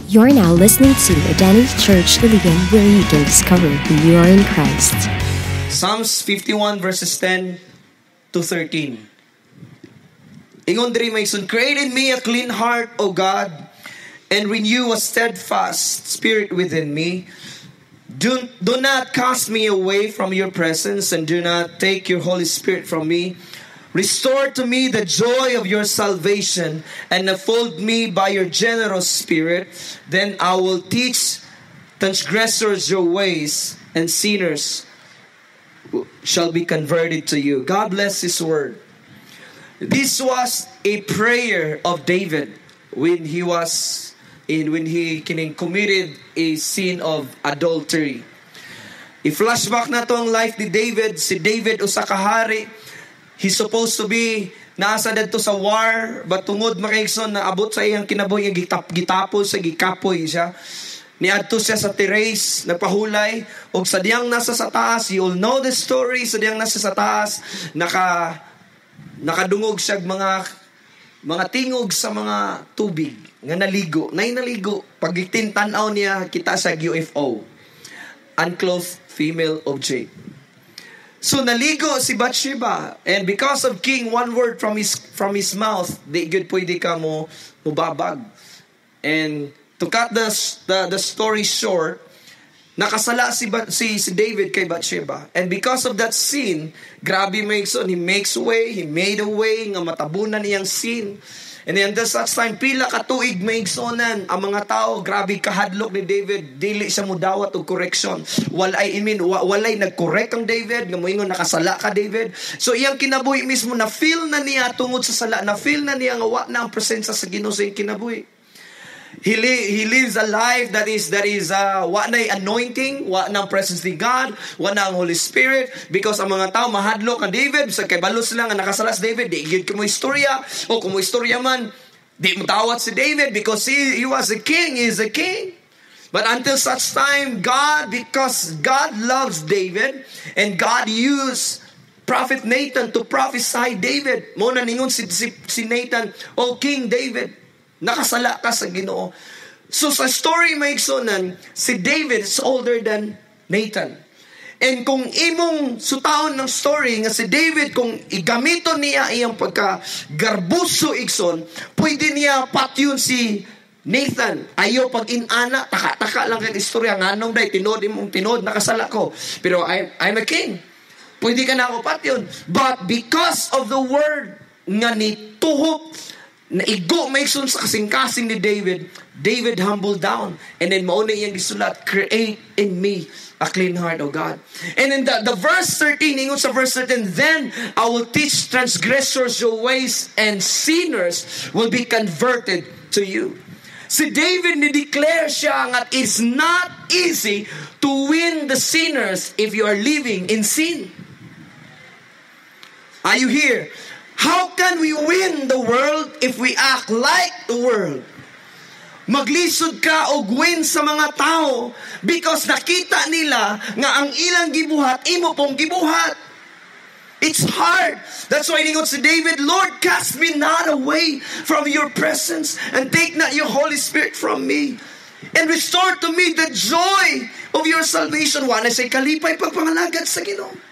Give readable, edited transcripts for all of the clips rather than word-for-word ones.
You're now listening to Identity Church Iligan, where you can discover who you are in Christ. Psalms 51 verses 10 to 13. Ingon diri Mason, create in me a clean heart, O God, and renew a steadfast spirit within me. Do not cast me away from your presence, and do not take your Holy Spirit from me. Restore to me the joy of your salvation, and uphold me by your generous spirit. Then I will teach transgressors your ways, and sinners shall be converted to you. God bless His word. This was a prayer of David when he committed a sin of adultery. I-flashback na to ang life ni David. Si David usa ka hari. He's supposed to be nasa dito sa war, but tungod makaigson na abot sa iyang kinabuhi, gitapos sa gikapoy siya. Niadto siya sa terrace, nagpahulay, og sa diyang nasa sa taas, you all know the story, sa diyang nasa sa taas, nakadungog siya mga tingog sa mga tubig nga naligo. Pag tintanaw niya, kita sa UFO, unclothed female object. So naligo si Bathsheba, and because of king, one word from his mouth, di good pwede ka mo mubabag. And to cut the story short, nakasala si David kay Bathsheba. And because of that sin, grabe Mason, he made a way nga matabunan niyang sin. And then at such time, pila katuig maigsonan ang mga tao, grabe kahadlok ni David, dili siya mudawat og correction. Walay nag-correct ang David, nga moingon nakasala ka David. So iyang kinabuhi mismo na feel na niya tungod sa sala, na feel na niya nga wa na ang presensya sa Ginoo sa iyang kinabuhi. He lives a life that is wa na anointing, wa na presence ni God, wa na ang Holy Spirit, because ang mga tao mahadlok ang David sa kay balos lang ang nakasalas David, di gid ko mo istorya, o kung mo istorya man di mo tawat si David because he was a king, he is a king. But until such time, because God loves David, and God used Prophet Nathan to prophesy David. Mo na ningon si Nathan, "O King David, nakasala ka sa Ginoo." So sa story maigsonan, si David is older than Nathan. And kung imong sutaon ng story nga si David, kung igamito niya iyang pagka-garbuso igson, pwede niya patyon si Nathan. Ayaw pag inana, taka lang kay istorya nganong day tinod nakasala ko. Pero I'm a king. Pwede ka na ako patyon. But because of the word nga nituhop na igo maigsoon sa kasing-kasing ni David humbled down. And then mauna iyang gisulat, create in me a clean heart, O God. And in the verse 13, ingon sa verse 13, then I will teach transgressors your ways, and sinners will be converted to you. Si David ni-declare siya nga it's not easy to win the sinners if you are living in sin. Are you here? How can we win the world if we act like the world? Maglisod ka og win sa mga tao because nakita nila nga ang ilang gibuhat, imo pong gibuhat. It's hard. That's why ningon si David, Lord, cast me not away from your presence, and take not your Holy Spirit from me, and restore to me the joy of your salvation. Wa na say kalipay pagpangalagad sa Ginoo.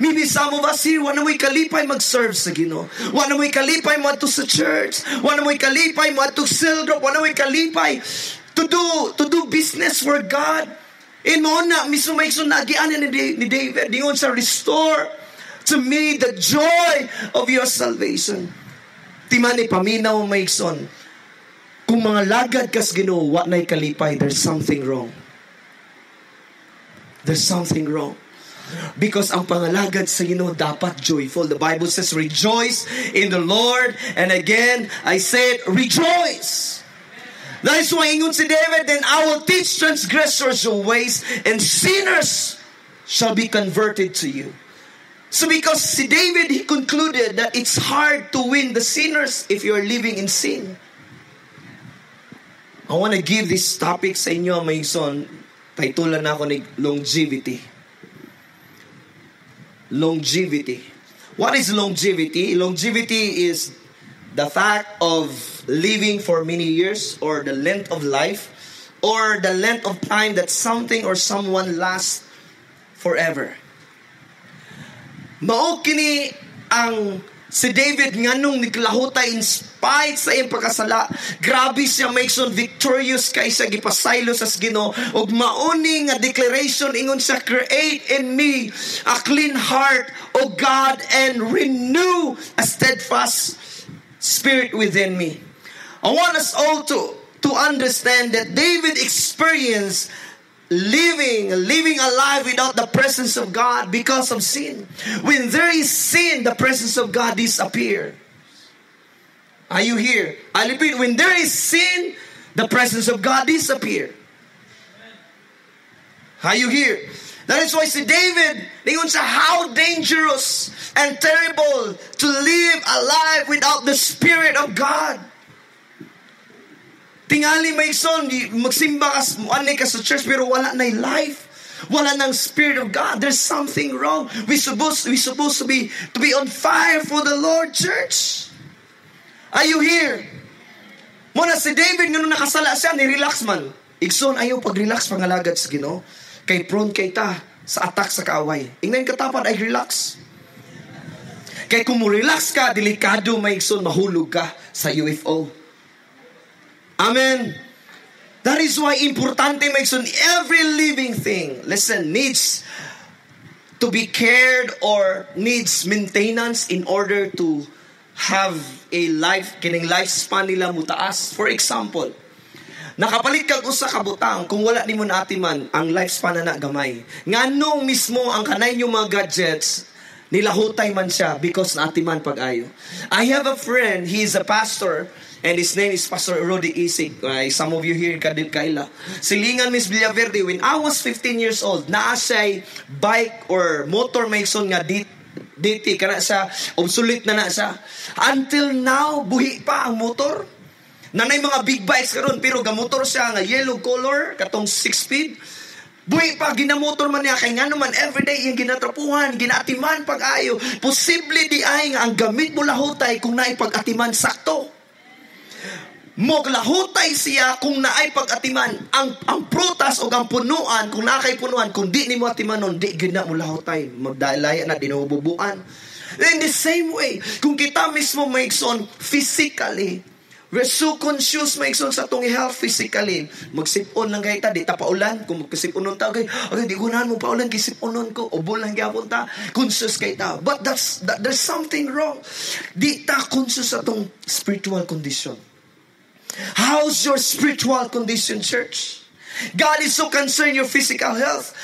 Maybe some of us here, wala mo'y kalipay mag-serve sa Ginoo. Wala mo'y kalipay mo ato sa church. Wala mo'y kalipay mo ato sa Sildrop. Wala mo'y kalipay to do business for God. In mo na, mismo may nagianan ni David. Dingon sa restore to me the joy of your salvation. Timani paminaw maigson. Kung mga lagad kas Ginoo, wa na'y kalipay, there's something wrong. There's something wrong. Because ang pangalagad sa Ginoo dapat joyful. The Bible says, rejoice in the Lord. And again, I said, rejoice. That is why ingon si David, then I will teach transgressors your ways, and sinners shall be converted to you. So because si David, he concluded that it's hard to win the sinners if you are living in sin. I want to give this topic sa inyo, my son. Titulan na ako ni longevity. Longevity. What is longevity? Longevity is the fact of living for many years, or the length of life, or the length of time that something or someone lasts forever. Mao kini ang si David nganong niklahutay in spite sa iyang pagkasala, grabe siya maikson victorious kay siya gipasaylo sa Ginoo, ug mauni nga declaration ingon siya, create in me a clean heart, O God, and renew a steadfast spirit within me. I want us all to understand that David experienced living a life without the presence of God because of sin. When there is sin, the presence of God disappears. Are you here? I repeat, when there is sin, the presence of God disappears. Are you here? That is why si David, lingon sa how dangerous and terrible to live a life without the Spirit of God. Tingali may son, magsimba ka, anay ka sa church, pero wala na life. Wala nang Spirit of God. There's something wrong. We supposed to be on fire for the Lord, church. Are you here? Muna si David, nga nung nakasala siya, ni-relax man. Igsoon, ayaw pag-relax, pangalagad sa Ginoo. Kay prone kay ta sa attack sa kaaway. Ingnan katapad ay relax. Kay kung mo relax ka, delikado may igsoon, mahulog ka sa UFO. Amen. That is why importante maigsoon, every living thing, listen, needs to be cared or needs maintenance in order to have a life, kining lifespan nila mutaas. For example, nakapalit kag usa ka butang, kung wala nimo naatiman, ang lifespan na gamay. Nganong mismo ang kanay yung mga gadgets, nilahutay man siya because naatiman pag-ayo. I have a friend, he is a pastor, and his name is Pastor Rudy Isig. Some of you here kadit kaila. Silingan Miss Villaverde, when I was 15 years old, naa siya bike or motor maikson nga DT, kana siya, obsolete na siya. Until now, buhi pa ang motor. Nanay mga big bikes karon, pero gamotor siya nga yellow color, katong 6-speed. Buhi pa, ginamotor man niya, kay nga naman everyday yung ginatrapuhan, ginatiman pag-ayo. Posible di ay nga ang gamit mo lahutay kung naay pag-atiman sakto. Moglahutay siya kung naay pag-atiman. Ang prutas o ang punuan, kung nakay punuan, kung di ni mo atimanon, di gina mo lahutay. Magdalaya na, dinububuan. In the same way, kung kita mismo maigson physically, we're so conscious maigson sa itong health physically. Magsipon lang kayo ta, di ta paulan. Kung magkasiponon ta, okay, di gunahan mo paulan, kisiponon ko, ubol lang gyapon ta, conscious kayo ta. But there's something wrong. Di ta conscious sa itong spiritual condition. How's your spiritual condition, church? God is so concerned your physical health.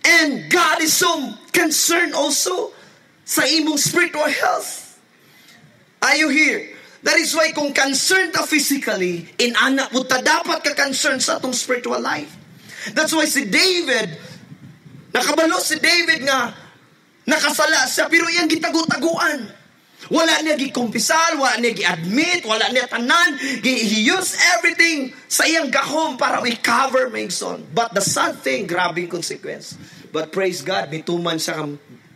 And God is so concerned also sa imong spiritual health. Are you here? That is why kung concerned ka physically, inanak mo ta dapat ka concerned sa atong spiritual life. That's why si David, nakabalo si David nga nakasala siya, pero iyang gitago-taguan. Wala niya gikumpisal, wala niya gi-admit, wala niya tanan. He used everything sa iyang gahom para recover maigson. But the sad thing, grabing consequence. But praise God, mituman siya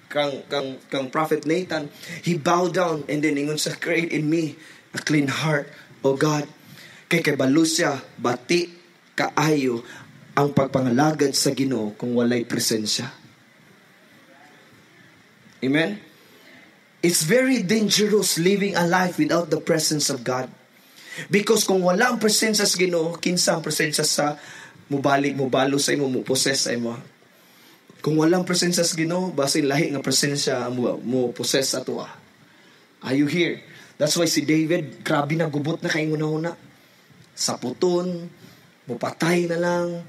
kang Prophet Nathan. He bowed down and then ingon sa, create in me a clean heart, O God. Kay balo siya, bati kaayo ang pagpangalagad sa Ginoo kung walay presensya. Amen? It's very dangerous living a life without the presence of God. Because kung wala ang presensya sa Ginoo, kinsa ang presensya sa mubalo sa imo, muposes sa imo. Kung wala ang presensya sa Ginoo, basin lahi nga presensya mo poses sa tuwa. Are you here? That's why si David, grabe na gubot na kay una-una. Sa puton, mupatay na lang,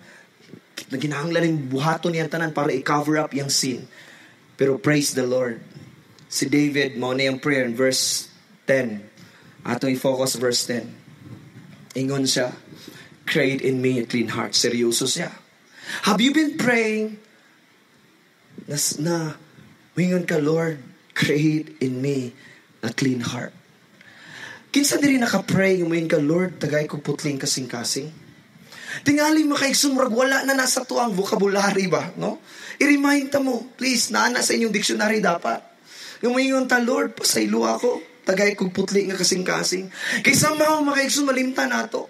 ginahanglan ng buhaton niyang tanan para i-cover up yung sin. Pero praise the Lord. Si David, mo na yung prayer in verse 10. Atong i-focus verse 10. Ingon siya, create in me a clean heart. Seryoso siya. Have you been praying na ingon ka, Lord, create in me a clean heart? Kinsa diri naka-pray, ingon ka, Lord, tagay ko putling kasing-kasing. Tingali makaigsunrag, wala na nasa tuang vocabulary ba? No? I-remind ta mo, please, naana sa inyong dictionary dapat. Yung maingon ta, Lord, pasaylo ako. tagay kong putli nga kasing-kasing. Kay somehow, makaigsoon, malimtan nato.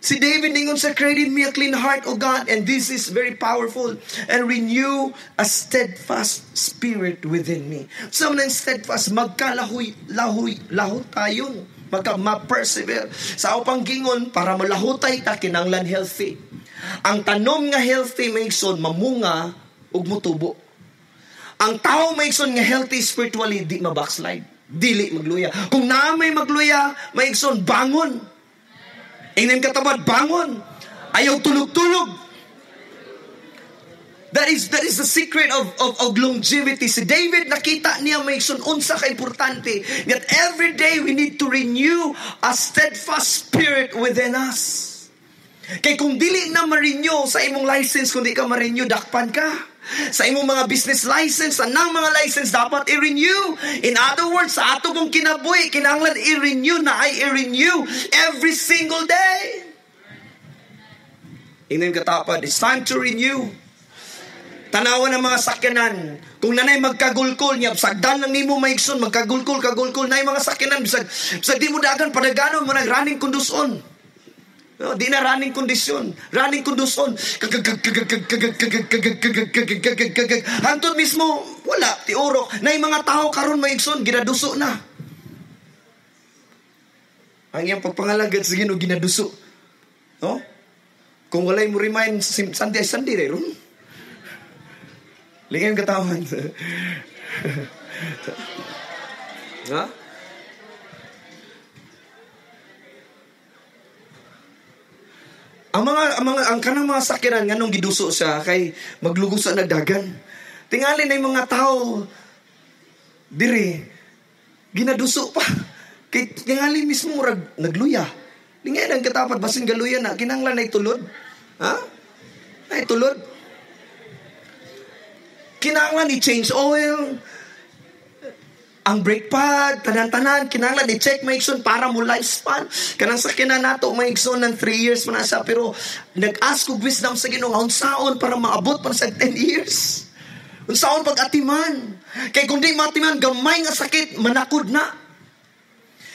Si David ningon sa, create in me a clean heart, O God, and this is very powerful, and renew a steadfast spirit within me. So, nang steadfast, magkalahoy tayon. Ma-persevere. Sa upang gingon, para malahutay ta, kinanglan healthy. Ang tanom nga healthy, maigsoon, mamunga, ug mutubo. Ang tao maigsoon nga healthy spiritually, di ma-backslide. Dili magluya. Kung na may magluya, maigsoon, bangon. Ingen katabad, bangon. Ayaw tulog-tulog. That is the secret of longevity. Si David, nakita niya may unsa ka importante. That every day we need to renew a steadfast spirit within us. Kay kung dili na ma-renew sa imong license, kung di ka ma-renew, dakpan ka. Sa imong mga business license, anang mga license dapat i-renew. In other words, sa ato kong kinabuhi, kinahanglan i-renew na ay i-renew every single day. Ingnan katapad, it's time to renew. Tanawan ng mga sakyanan. Kung nanay magkagulkol niya, sagdan lang nimo maigsoon, magkagulkol, nay mga sakyanan, bisag di mo dagan, padaganon mo ng running kondusyon. No, di na running kondisyon. Running kondisyon. Hantod mismo, wala, tiurok. Na yung mga tao karon maigsoon, ginaduso na. Ang iyang pagpangalagad sa Ginoo, ginaduso. No? Kung walay mo remind, Sunday rin. Lingay yung katawan. Ha? Ang kanang mga sakyanan nganong giduso siya kay maglugos sa nagdagan. Tingali na yung mga tao diri ginaduso pa. Kay tingali mismo murag nagluya. Lingay nang katapat basin galuya na kinahanglan na itulod. Ha? Na itulod. Kinahanglan i-change oil. Ang brake pad, tanan-tanan, kinahanglan i-check maigsoon para mo lifespan. Kanang sakyanan nato maigsoon ng 3 years pa na siya, pero nag-ask ko wisdom sa Ginoo unsaon para maabot pa sa 10 years. Unsaon pag-atiman. Kay kung di matiman, gamay nga sakit, manakod na.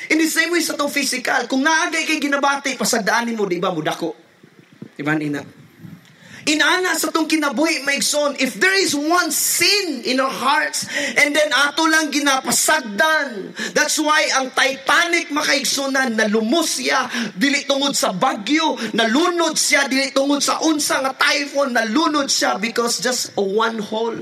In the same way sa itong physical, kung naagay kay ginabati, pasagdaanin mo, di ba, mudako. Di ba, ina? Inana sa itong kinabuhi, maigsoon, if there is one sin in our hearts, and then ato lang ginapasagdan. That's why ang Titanic, makaigsunan, nalumos siya, dili tungod sa bagyo, nalunod siya, dili tungod sa unsa nga typhoon, nalunod siya because just a one hole.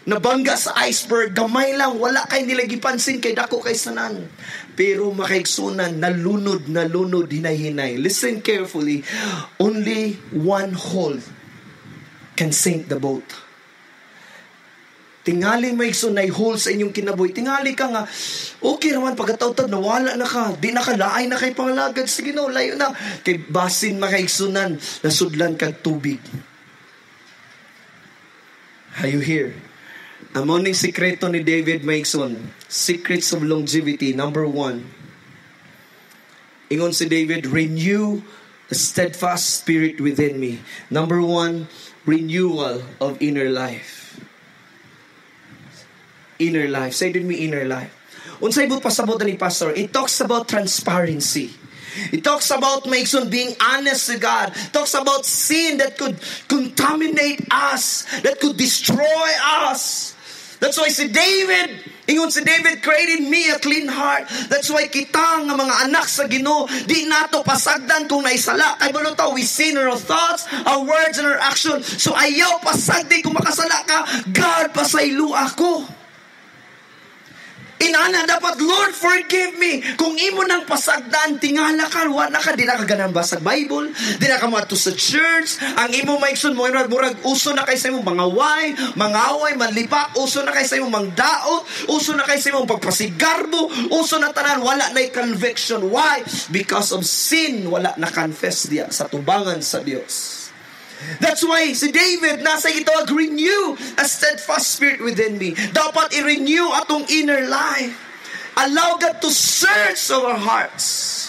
Nabangga sa iceberg, gamay lang, wala kay nilagipansin kay dako kay sanan. Pero makaigsunan, nalunod, hinay-hinay. Listen carefully. Only one hole can sink the boat. Tingali maigsoon na hole sa inyong kinabuhi. Tingali ka nga, okay naman, pagkataw-taw, nawala na ka. Di nakalaay na kay pangalagad. Sige no, layo na. Kay basin makaigsunan, nasudlan kag tubig. Are you here? Ang morning sikreto ni David maigsoon. Secrets of longevity. Number 1. Ingon si David, renew a steadfast spirit within me. Number 1, renewal of inner life. Inner life. Say with me, inner life. Unsay but pasabot ni Pastor, it talks about transparency. It talks about maigsoon being honest to God. It talks about sin that could contaminate us, that could destroy us. That's why si David, ingon si David, created me a clean heart. That's why kita nga mga anak sa Ginoo, di nato pasagdan kung naisala. Kay balutaw, we sin in our thoughts, our words, and our action. So ayaw pasagdi kung makasala ka, God, pasaylo ako. Inana, dapat, Lord, forgive me. Kung imo nang pasagdan, tingala ka, wala ka, di na ka ganang basag Bible, di na ka mato sa church, ang imo maikson mo, murag, uso na kay sa imong mangaway, manlipak, uso na kay sa imong mangdaot, uso na kay sa imong pagpasigarbo, uso na tanan, wala na conviction. Why? Because of sin, wala na confess diya sa tubangan sa Dios. That's why si David nasa ito, renew a steadfast spirit within me. Dapat i-renew atong inner life. Allow God to search our hearts.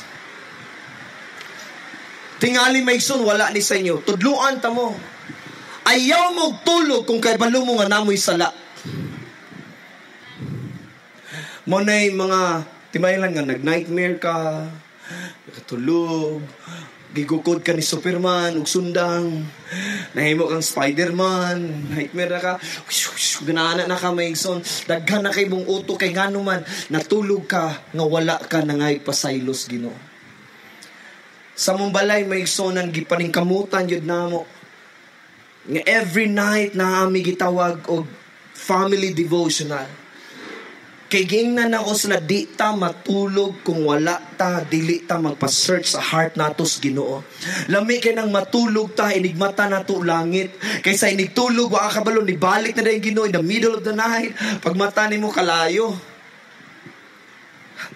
Tingali maigsoon, wala ni sa inyo. Tudluan ta mo. Ayaw mo tulog kung kay balo mo nga namoy sala. Mo na'y mga timaylan nga nag-nightmare ka, nakatulog, gigukod ka ni Superman ug sundang, nahimo kang Spider-Man, nightmare na ka, ganaana na ka maigsoon, daghan na kay mong uto kay ngano man natulog ka nga wala ka nangay pasaylos Ginoo. Sa mong balay maigsoon gipaningkamutan yun namo nga every night na ami gitawag og family devotional. Kay gingnan ako sa di ta matulog kung wala ta, dili ta magpa-search sa heart natos Ginoo. Lami kay nang matulog ta, inigmata nato langit. Kaysa inigtulog, wa ka kabalo, nibalik na dahil Ginoo in the middle of the night. Pag mata ni mo kalayo.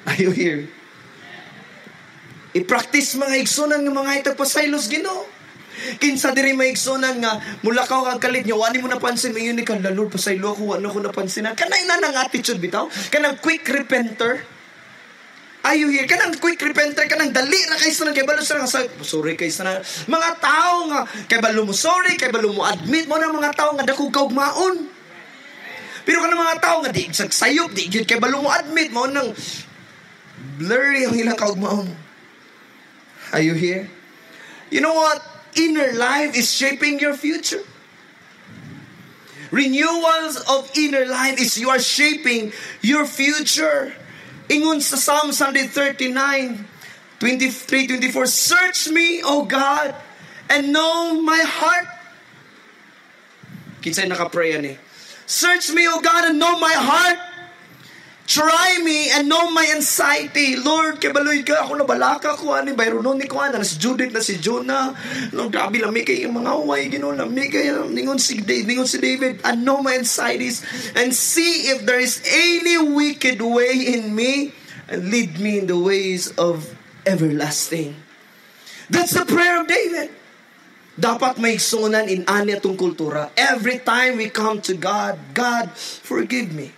Are you here? I-practice mga igsunan ng mga itagpasaylos Ginoo. Kinsa diri maigsunan nga mula ka kag kalit nyo wani mo napansin mayon ni kan Lord pasaylo ako wala ko napansinan kanay na nang attitude bitaw kanang quick repenter. Are you here? Kanang quick repenter kanang dali ra kay sa kay balo sa sorry kay sa mga tao nga kay balo mo sorry kay balo mo admit mo na mga tao nga dako kaugmaon. Pero kanang mga tao nga di sagsayop di gyud kay balo mo admit mo nang blurry ang ilang kaugmaon. Are you here? You know what? Inner life is shaping your future. Renewals of inner life is you are shaping your future. Ingon sa Psalm 139, 23-24, search me, O God, and know my heart. Kinsay naka-pray yan eh. Search me, O God, and know my heart. Try me and know my anxiety. Lord, kay baloy ka, ako nabalaka ko, ani, bayroon ni ko, na si Judith, na si Jonah, no, grabe lami kay mga huway, lami kay, ningon si David, and know my anxieties, and see if there is any wicked way in me, and lead me in the ways of everlasting. That's the prayer of David. Dapat may sunan in ani atong kultura. Every time we come to God, God, forgive me.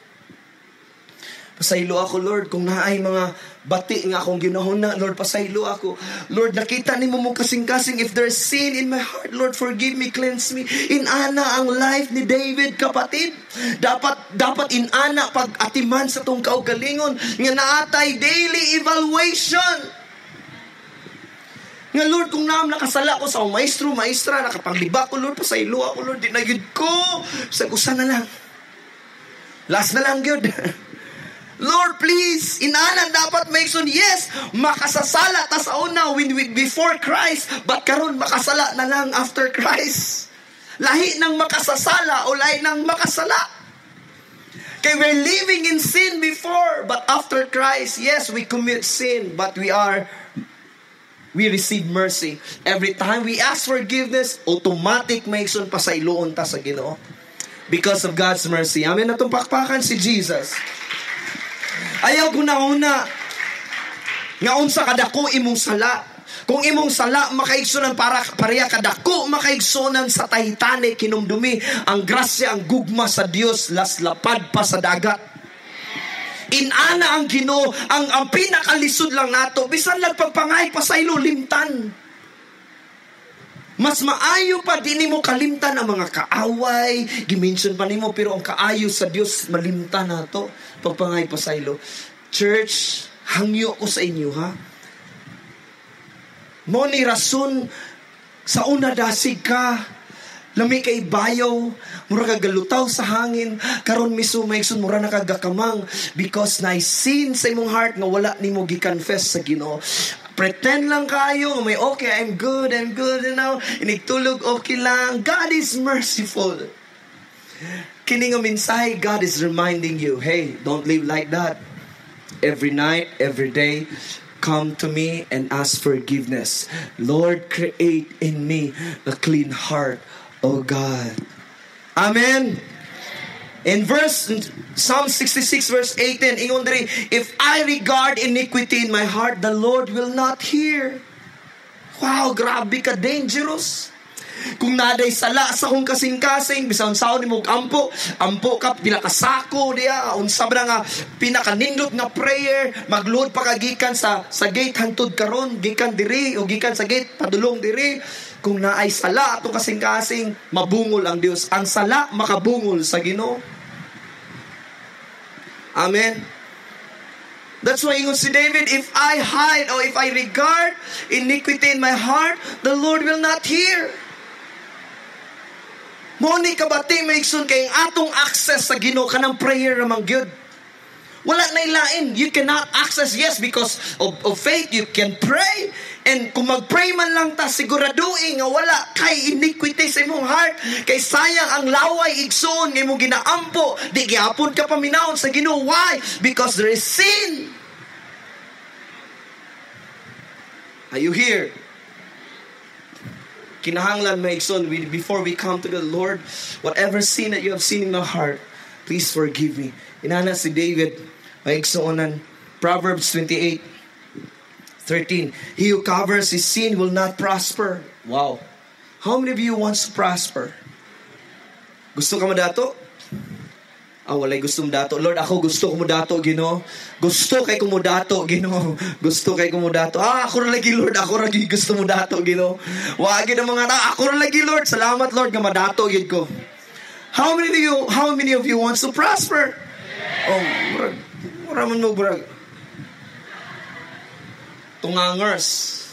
Pasaylo ako, Lord, kung naay mga bati nga akong ginahon na, Lord, pasaylo ako. Lord, nakita ni mo mong kasing-kasing, if there's sin in my heart, Lord, forgive me, cleanse me. Inana ang life ni David, kapatid. Dapat inana pag-atiman sa tong kaugalingon, nga naatay daily evaluation. Nga, Lord, kung naam nakasala ko sa maestro, maestra, nakapangliba ko, Lord, pasaylo ako, Lord, di na yun ko. Sa kusa na lang. Last na lang, yun. Lord, please, inanan dapat make sure, yes, makasasala ta sa una before Christ, but karon makasala na lang after Christ. Lahi ng makasasala o lahi ng makasala. Kaya we're living in sin before, but after Christ, yes, we commit sin, but we receive mercy. Every time we ask forgiveness, automatic make sure pasayloon ta sa Ginoo. Because of God's mercy. Amen. Natong pakpakan si Jesus. Ayaw ko na una nga unsa kadako imong sala. Kung imong sala makaigsunan pareha kadako makaigsunan sa tahitane kinumdumi ang grasya ang gugma sa Dios laslapad pa sa dagat. Inana ang Ginoo ang pinakalisod lang nato bisan lang pagpangay pa sa ilo limtan. Mas maayo pa di nimo kalimtan ang mga kaaway, gimension pa nimo pero ang kaayo sa Dios malimtan nato pagpangay pa sa ilo. Church, hangyo ko sa inyo ha. Mo ni rason sa una dasig ka, lami kay bayaw, mura kagalutaw sa hangin, karon miso maigsoon mura nakagakamang because na sin sa imong heart nga wala nimo gi-confess sa Ginoo. Pretend lang kayo, may okay, I'm good, you know. Inigtulog, okay lang. God is merciful. Kini nga mensahe, God is reminding you, hey, don't live like that. Every night, every day, come to me and ask forgiveness. Lord, create in me a clean heart, O God. Amen. In Psalm 66 verse 18, ingon diri, if I regard iniquity in my heart, the Lord will not hear. Wow, grabe ka, dangerous. Kung naday sala sa kong kasing-kasing, bisan sao nimo ampo ka pinakasako diya, unsa ba nga pinakanindot nga prayer, magload pa kagikan sa gate hantud karon, gikan diri o gikan sa gate padulong diri. Kung naay sala atong kasing-kasing, mabungol ang Dios. Ang sala makabungol sa Ginoo. Amen. That's why ingon si David, if I hide or if I regard iniquity in my heart, the Lord will not hear. Moni kabati maigsoon kay atong access sa Ginoo kanang prayer ramang gyud. Wala na ilain. You cannot access, yes, because of faith, you can pray. And kung mag-pray man lang ta, siguraduhin nga wala kay iniquity sa imong heart. Kay sayang ang laway igsoon nga imong ginaampo. Di gyapon ka paminawon sa Ginoo. Why? Because there is sin. Are you here? Kinahanglan maigsoon, before we come to the Lord, whatever sin that you have seen in my heart, please forgive me. Inana si David, maigsuonan, Proverbs 28:13. He who covers his sin will not prosper. Wow. How many of you wants to prosper? Gusto ka mo dato? Walay gusto mo dato. Lord, ako gusto ko mo dato, Ginoo. Gusto kay ko mo dato, Ginoo. Gusto kay ko mo dato. Ako ra lagi, Lord. Ako ra lagi gusto mo dato, Ginoo. Wagi na mga ako ra lagi, Lord. Salamat, Lord, nga madato gid ko. How many of you wants to prosper? Oh, muraman mo, brag. Tungangers.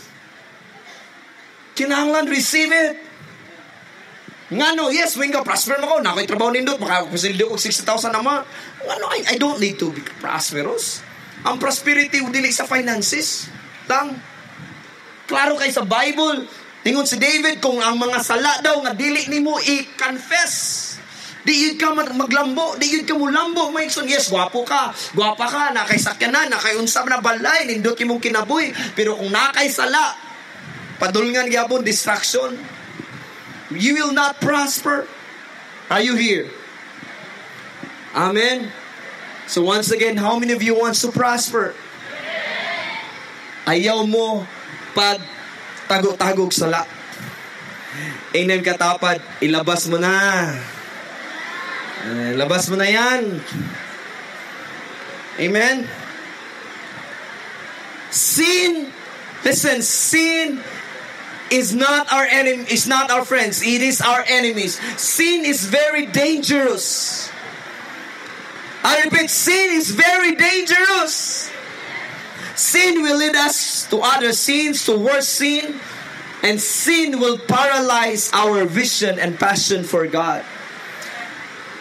Kinahanglan receive it. Ngano, yes, when ka prosper mo ko, nakoy trabaho nindot, makapasildo ko 60,000 naman. Ngano, I don't need to be prosperous. Ang prosperity, dili sa finances. Lang. Klaro kay sa Bible. Tingon si David, kung ang mga sala daw nga dili nimo i-confess. Di yun ka maglambo, di yun ka mo lambo. Maikson, yes, guwapo ka, guwapa ka, nakay sakyanan, nakay unsab na balay, nindot imong kinabuhi. Pero kung nakay sala, padulngan gyapon distraction, you will not prosper. Are you here? Amen. So once again, how many of you wants to prosper? Ayaw mo pag tagog-tagog sala. Amen katapad, ilabas mo na. Labas mo na yan. Amen. Sin, listen, sin is not our enemy, is not our friends. It is our enemies. Sin is very dangerous. I repeat, sin is very dangerous. Sin will lead us to other sins, to worse sin, and sin will paralyze our vision and passion for God.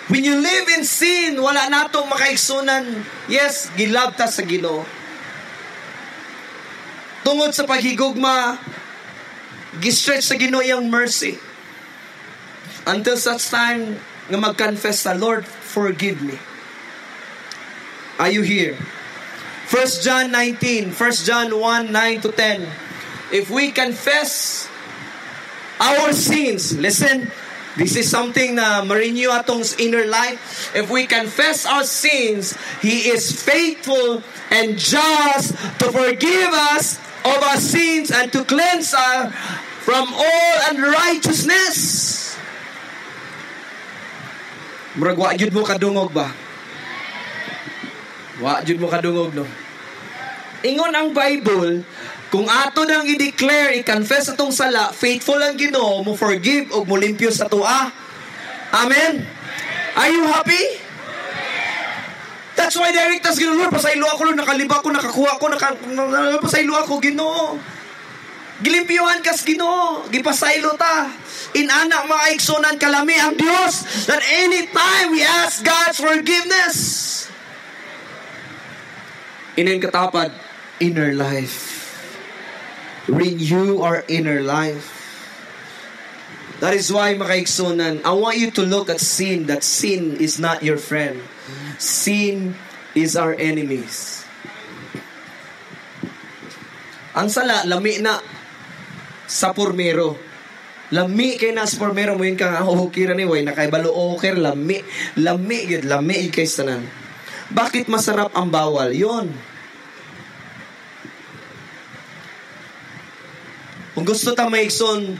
When you live in sin, wala natong makaigsunan. Yes, gilabta sa Ginoo. Tungod sa paghigugma, gistretch sa Ginoo iyang mercy. Until such time nga mag-confess sa Lord, forgive me. Are you here? 1 John 19, 1 John 1, 9-10. If we confess our sins, listen, this is something na ma-renew atong inner life. If we confess our sins, He is faithful and just to forgive us of our sins and to cleanse us from all unrighteousness. Murag wa jud mo kadungog ba? Wa jud mo kadungog, no? Ingon ang Bible, kung ato nang i-declare, i-confess atong sala, faithful ang Ginoo, mo forgive o mo limpyo sa tua. Amen? Are you happy? That's why direct tas Ginoo, Lord, pasaylo ako, Lord, nakaliba ko, nakakuha ko, pasaylo ako, Ginoo. Gilimpyuhan kas Ginoo, gipasaylo ta. Inana mga igsonan kalami ang Dios that anytime we ask God's forgiveness. Inin katapad, inner life. Renew our inner life. That is why, makaigsunan, I want you to look at sin, that sin is not your friend. Sin is our enemies. Ang sala, lami na sa pormero. Lami kay na sa pormero mo yun kang ahukira ni way, nakaibalo okir, lami kay sanan. Bakit masarap ang bawal? Yon. Kung gusto ta maigsoon,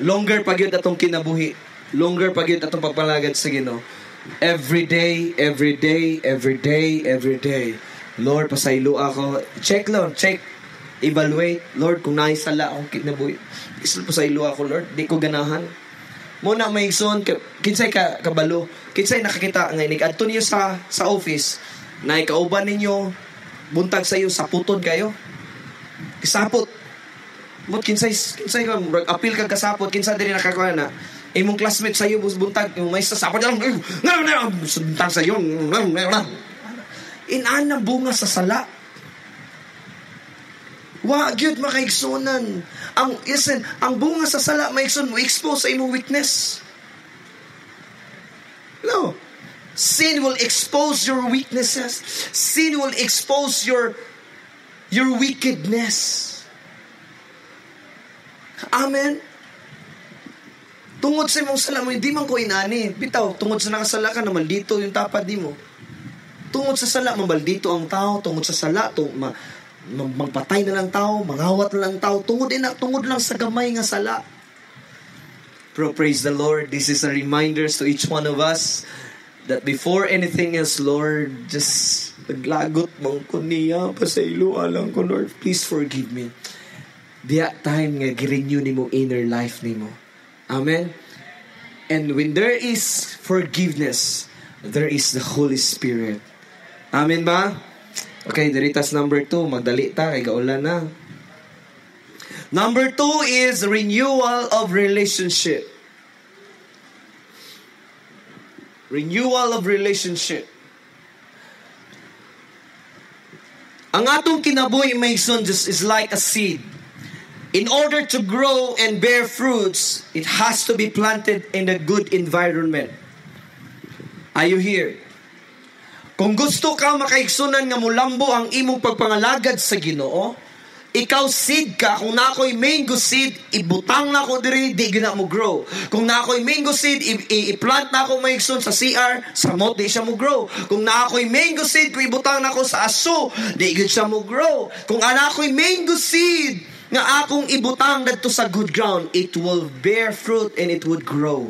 longer pagyud atong kinabuhi, longer pagyud atong pagpalagad sa Ginoo. Every day, Lord, pasaylo ako. Check, Lord, check. Evaluate, Lord, kung naisala akong kinabuhi. Isal pasaylo ako, Lord, di ko ganahan. Muna maigsoon, kinsay kabalo, kinsay nakakita nga inig adto niyo sa office, na ikauban ninyo buntag sa iyo, saputon kayo. Kisapot. Mut kinsay ka, apil ka kasapot, kinsa diri nakakuha na. Imong classmate sa iyo, buntag, yung may sasapot, buntag sa iyo. Inana bunga sa sala. Wa gyud makaigsunan. Ang bunga sa sala maigsun mo expose sa imong weakness. No. Sin will expose your weaknesses. Sin will expose your wickedness. Amen. Tungod sa imong sala mo, hindi man ko inani. Bitaw, tungod sa nakasala ka, maldito yung tapad di mo. Tungod sa sala, maldito ang tao. Tungod sa sala, magpatay na lang tao, mangawat na lang tao, tungod lang sa gamay nga sala. Pero praise the Lord, this is a reminder to each one of us that before anything else, Lord, just naglagot mong ko niya, pasaylo alang ko, Lord, please forgive me. Diya time nga girenew ni mo inner life ni mo. Amen? And when there is forgiveness, there is the Holy Spirit. Amen ba? Okay, diritas number 2. Magdali ta, kay gaulan na. Number 2 is renewal of relationship. Renewal of relationship. Ang atong kinabuhi, my son, just is like a seed. In order to grow and bear fruits, it has to be planted in a good environment. Are you here? Kung gusto ka makaigsunan nga mulambo ang imong pagpangalagad sa Ginoo, ikaw seed ka. Kung na ako'y mango seed, ibutang na ako diri, di gina mo grow. Kung na ako'y mango seed, i-plant na ako maigsun sa CR, sa mot, di siya mo grow. Kung na ako'y mango seed, kung ibutang na ako sa aso, di gina siya mo grow. Kung ana ako'y mango seed, nga akong ibutang dito sa good ground, it will bear fruit and it would grow.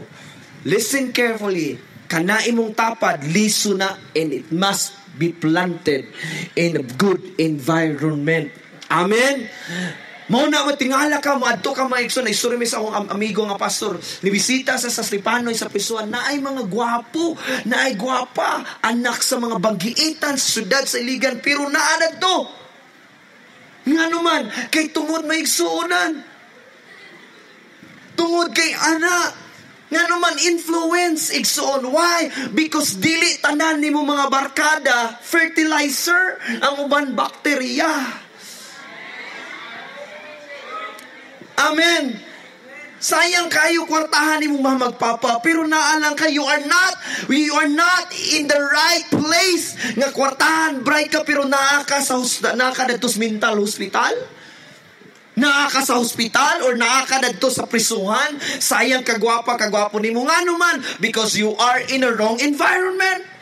Listen carefully. Kana imong tapad, liso na, and it must be planted in a good environment. Amen? Mao na matingala ka, maadto ka maigsoon. Isuri mi sa akong amigo nga pastor, nibisita sa Slipanoy sa Pisuan, na ay mga gwapo, na ay gwapa, anak sa mga banggiitan sa syudad sa Iligan, pero naanad to. Nga naman, kay tungod maigsuonan. Tungod kay anak. Nga naman influence igsoon. Why? Because dili tanan nimo mga barkada fertilizer, ang uban bakterya. Amen. Sayang kayo kwartahan nimo magpapa, pero naalang ka, you are not in the right place. Nga kwartahan bright ka, pero naa ka dito sa mental hospital. Naa ka sa hospital or naa ka dito sa prisuhan. Sayang kagwapo nimo nga naman, because you are in a wrong environment.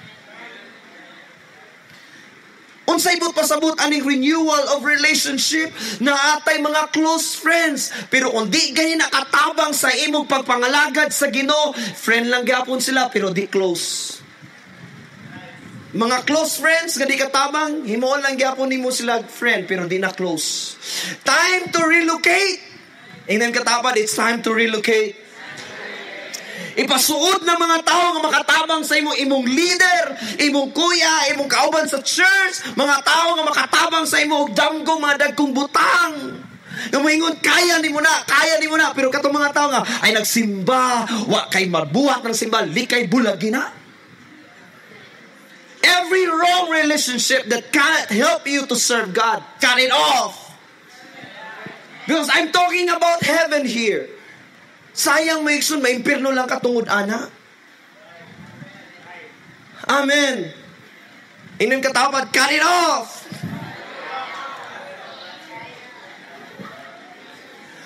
Unsay but pasabot aning renewal of relationship na atay mga close friends. Pero kung di gani nakatabang sa imong pagpangalagad sa Ginoo, friend lang gyapon sila pero di close. Mga close friends nga di katabang, himuon lang gyapon nimo sila friend pero di na close. Time to relocate. Ingnan katapad, it's time to relocate. Ipasuod na mga tao nga makatabang sa imong leader, imong kuya, imong kauban sa church, mga tao nga makatabang sa imong damgo, mga dagkong butang. Nga moingon, kaya ni mo na, pero katong mga tao nga ay nagsimba, wa kay mabuhat ng simba, likay bulag gina. Every wrong relationship that cannot help you to serve God, cut it off. Because I'm talking about heaven here. Sayang maigsun, maimpirno lang katungod ana. Amen. Inon katapad, cut it off.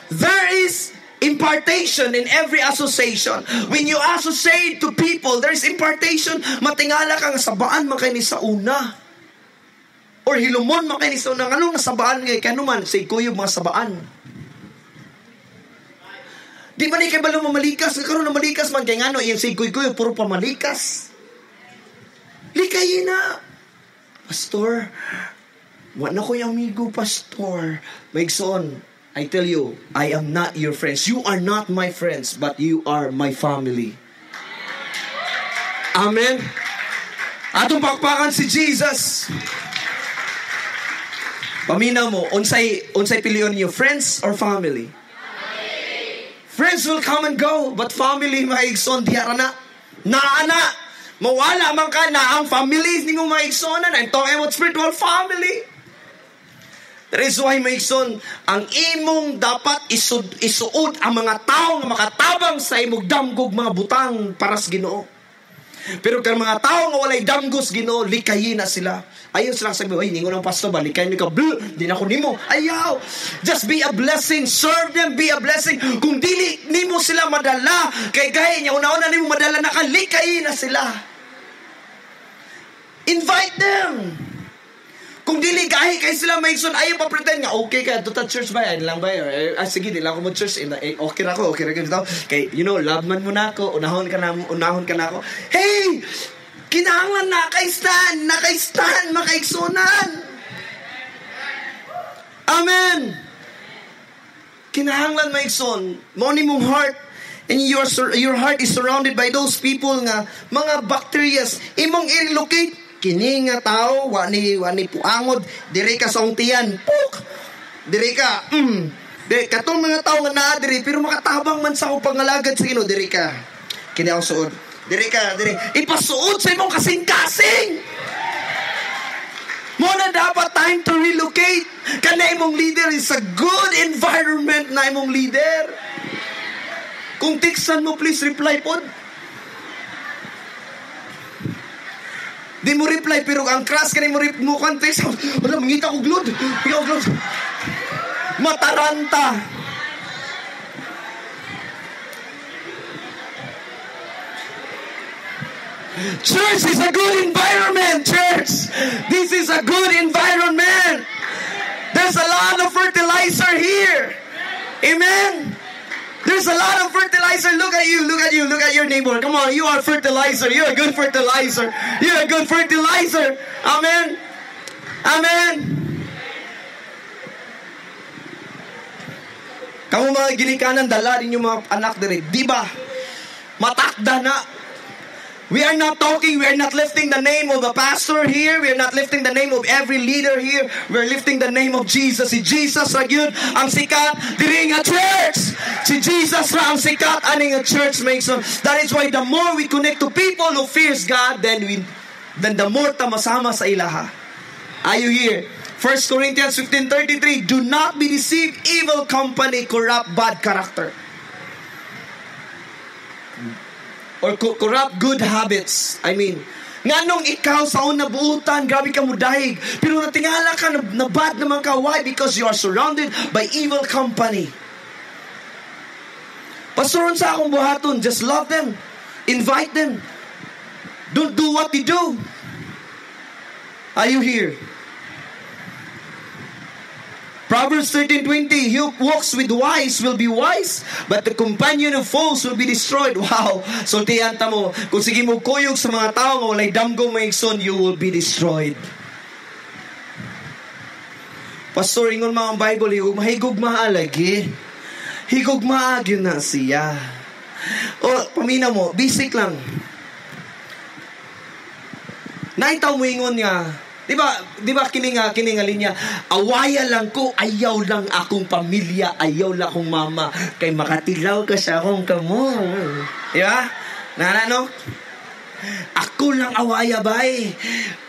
There is impartation in every association. When you associate to people, there is impartation. Matingala ka nga sabaan man kayo ni sa una. Or hilumon man kayo ni sa una. Anong nasabaan ngayon? Kaya naman, say ko yung mga sabaan. Di ba ni kay balo mamalikas? Karon na malikas man kay ngano iyang say ko puro pamalikas. Likay na. Pastor, wala ko yung amigo, pastor. Maigsoon, I tell you, I am not your friends. You are not my friends, but you are my family. Amen. Atong pakpakan si Jesus. Paminaw mo, unsay piliyon niyo, friends or family? Friends will come and go, but family maigsoon diara na. Naana, mawala man ka na ang family ni mo maigsoon. I'm talking about spiritual family. That is why maigsoon, ang imong dapat isuod ang mga tao nga makatabang sa imong damgog mga butang para sa Ginoo. Pero kang mga tao nga walay damgos Ginoo, likayin na sila. Ayaw sila sabi, ay, ningon ng pastor ba, likayin ka, di na ko nimo. Ayaw. Just be a blessing. Serve them, be a blessing. Kung dili nimo sila madala, kay gaya niya, una-una nimo madala na ka, likayin na sila. Invite them. Kung dili gahi kay sila maigsoon, ayaw pa pretend nga, okay ka, tuta church ba? Ay lang ba? Sige, di lang ako mag-church. Okay na ako, okay na ako. Kay, love man mo na ako, unahon ka na ako. Hey! Kinahanglan nakaistan, makaigsunan. Amen! Kinahanglan maigsoon. Mo ni mong heart, and your heart is surrounded by those people nga, mga bacterias, imong i-relocate. Kini nga tao, wani puangod, diri ka sa ungtian, puk! Diri ka, katong mga tao nga naa diri, pero makatabang man sa akong pangalagad sa Ginoo, diri ka. Kini ang suod. Diri ka, diri. Ipasuod sa imong kasing-kasing! Muna dapat time to relocate. Kana imong leader is a good environment na imong leader. Kung tiksan mo, please reply pod. Di mo reply, pero ang crush ka mo context. Wala, mangita ko glod. Mataranta. Church is a good environment, church. This is a good environment. There's a lot of fertilizer here. Amen. There's a lot of fertilizer. Look at you. Look at your neighbor. Come on, you are fertilizer. You're a good fertilizer. You're a good fertilizer. Amen. Amen. Kamu mga ginikanan, dala rin yung mga anak diri. Di ba? Matakda na. We are not lifting the name of a pastor here. We are not lifting the name of every leader here. We are lifting the name of Jesus. Si Jesus ra gyud ang sikat diri nga church. Si Jesus ra ang sikat ani nga church makes. That is why the more we connect to people who fears God, then the more ta masama sa ilaha. Are you here? 1 Corinthians 15:33, do not be deceived, evil company corrupt bad character. Or corrupt good habits. I mean, nganong ikaw sa una buutan, grabe ka mo dahig. Pero natingala ka na bad naman ka. Why? Because you are surrounded by evil company. Pastoron sa akong buhaton, just love them. Invite them. Don't do what they do. Are you here? Proverbs 13:20, he who walks with wise will be wise, but the companion of fools will be destroyed. Wow! Sultihan ta mo, kung sige mo kuyog sa mga tao nga walay damgong maigsoon, you will be destroyed. Pastor, ingon mga ang Bible, mahigog maalagi. Higog maagyo na siya. O, pamina mo, basic lang. Naitaw mo ingon nga, Di ba kini nga linya, awaya lang ko, ayaw lang akong pamilya, ayaw lang akong mama, kay makatilaw ka sa akong kamo. Di ba? No? Ako lang awaya bay.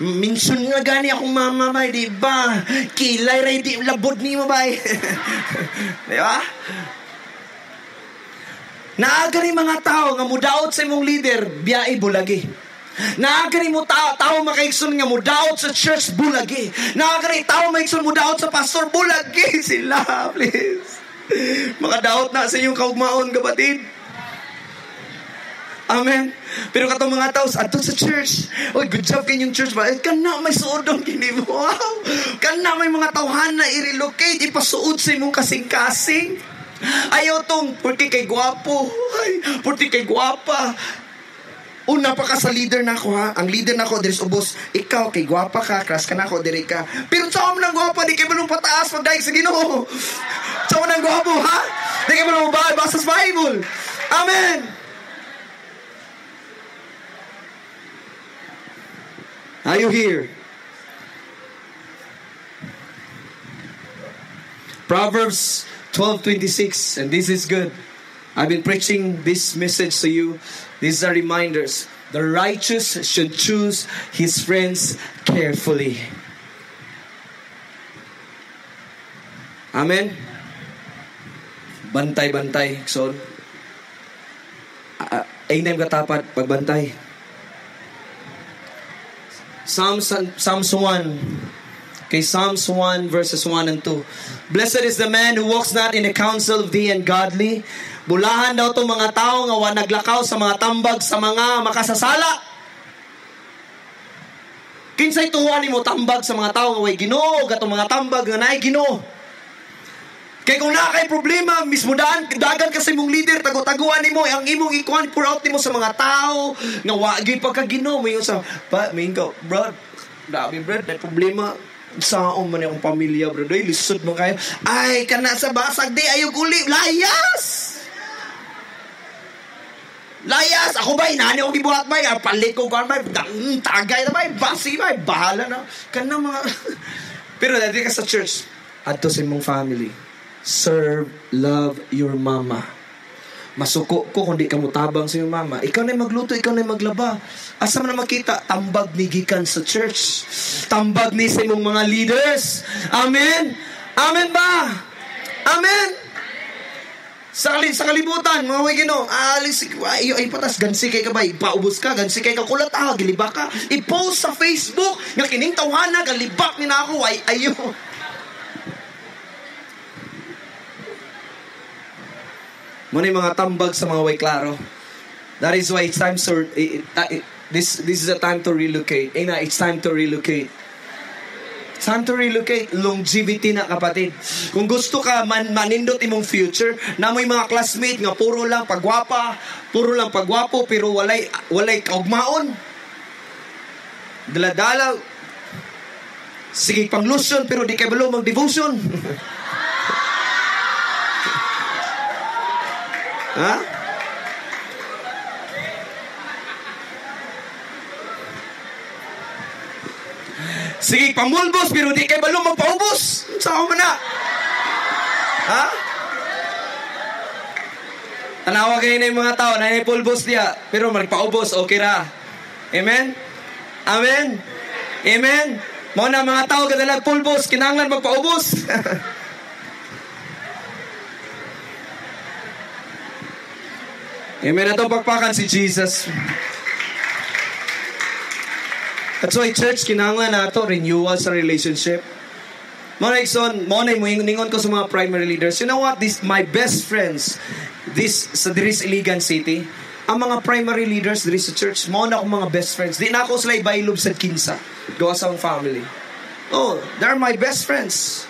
Minsun nga gani akong mama bay, di ba? Kilay ray di labod ni mo bay. Di ba? Naaga ni mga tao nga mudaot sa imong leader, biyai bulagi. Naagari mo tao makaigsoon nga mudaot sa church, bulagi. Naagari tao makaigsoon mudaot sa pastor, bulagi sila, please. Makadaot na sa inyong kaugmaon, kapatid. Amen. Pero katong mga tao ato sa church, oy, good job kanyang church ba? Kana may suodon kini mo. Wow. Kana may mga tawhan na i-relocate, ipasuod sa imong kasing-kasing. Ayaw tong porque kay gwapo. Ay, porque kay gwapa. Una pa ka sa leader na ako, ha? Ang leader na ako, there's ubos. Ikaw, kay gwapa ka, crush ka na ako, diri ka. Pero sa mo ng gwapa, di kayo manong pataas pagdaig sa Ginoo. Sa mo ng gwapo, ha? Di kayo manong basa sa Bible. Amen. Are you here? Proverbs 12:26, and this is good. I've been preaching this message to you. These are reminders. The righteous should choose his friends carefully. Amen? Bantay-bantay. So, ainay katapat pagbantay. Psalms 1. Okay, Psalms 1 verses 1 and 2. Blessed is the man who walks not in the counsel of the ungodly. Bulahan daw itong mga tao nga naglakaw sa mga tambag sa mga makasasala. Kinsay tuhuan mo tambag sa mga tao nga way Ginoo, gatong mga tambag nga naay Ginoo. Kaya kung nakakay problema, mismo dagan kasi mong leader, tago-taguan nimo ang imong ikuan, pour out nimo sa mga tao nga wagi pagka-Ginoo mo yung sa bro, dami bro, may problema saon man yung pamilya bro, doy lisod mo kayo, ay kana sa basag di ayog uli, layas ako ba inani akong gibuhat ba palit ko kan ba tagay na ba basi ba bahala na kana mga pero dati ka sa church adto sa imong family, serve, love your mama. Masuko ko kung di ka mutabang sa iyong mama. Ikaw na magluto, ikaw na maglaba. Asa man na makita? Tambag ni gikan sa church. Tambag ni sa imong mga leaders. Amen? Amen ba? Amen? Sa kalibutan, mga way Ginoo, ay patas, gansi kay ka ba? Ipaubos ka, gansi kay ka kulat, giliba ka. I-post sa Facebook, nga kining tawana, galibak ni na ako, ayo. Muna yung mga tambag sa mga way klaro. That is why it's time to this is a time to relocate. It's time to relocate. It's time to relocate. Longevity na kapatid. Kung gusto ka manindot imong future, na may mga classmate nga puro lang pagwapo pero walay kaugmaon. Dala-dala. Sige pang lotion pero di kay balo mag-devotion. Ha? Sige, pamulbos, pero di kay balo magpaubos. Saan mo na? Ha? Tanawa kayo na yung mga tao na pulbos niya, pero magpaubos, okay ra. Amen? Amen? Amen? Mga na mga tao kadalag pulbos, kinanglan magpaubos. Amen. Atong pagpakan si Jesus. That's why church, kinahanglan nato renewal sa relationship. Mona ningon ko sa mga primary leaders. You know what? My best friends sa Diris Iligan City, ang mga primary leaders diri sa church, mona akong mga best friends. Di na ako sila ibailob sa kinsa. Gawa sa family. Oh, they're my best friends.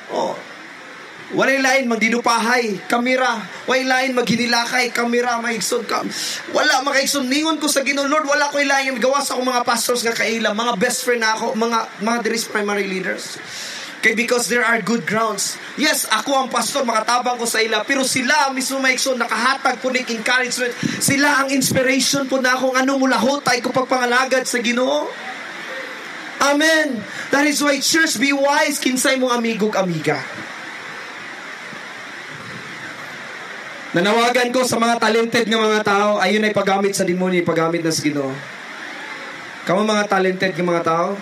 Oh, walay lain magdidupahay, kamera. Walay lain maghinilakay, kamera, maigson ka. Wala makaigson. Ningon ko sa Ginoo, Lord, wala ko ilayan. Gawa sa akong mga pastors nga kaila, mga best friend na ako, mga Diris primary leaders. Okay, because there are good grounds. Yes, ako ang pastor, makatabang ko sa ila, pero sila mismo maigson, nakahatag po ng encouragement. Sila ang inspiration po na akong mula hotay ko pagpangalagad sa Ginoo. Amen. That is why church, be wise kinsay mong amigog amiga. Nanawagan ko sa mga talented ng mga tao, ayun ay paggamit sa demonyo, paggamit na sa Ginoo. Kamu mga talented ng mga tao,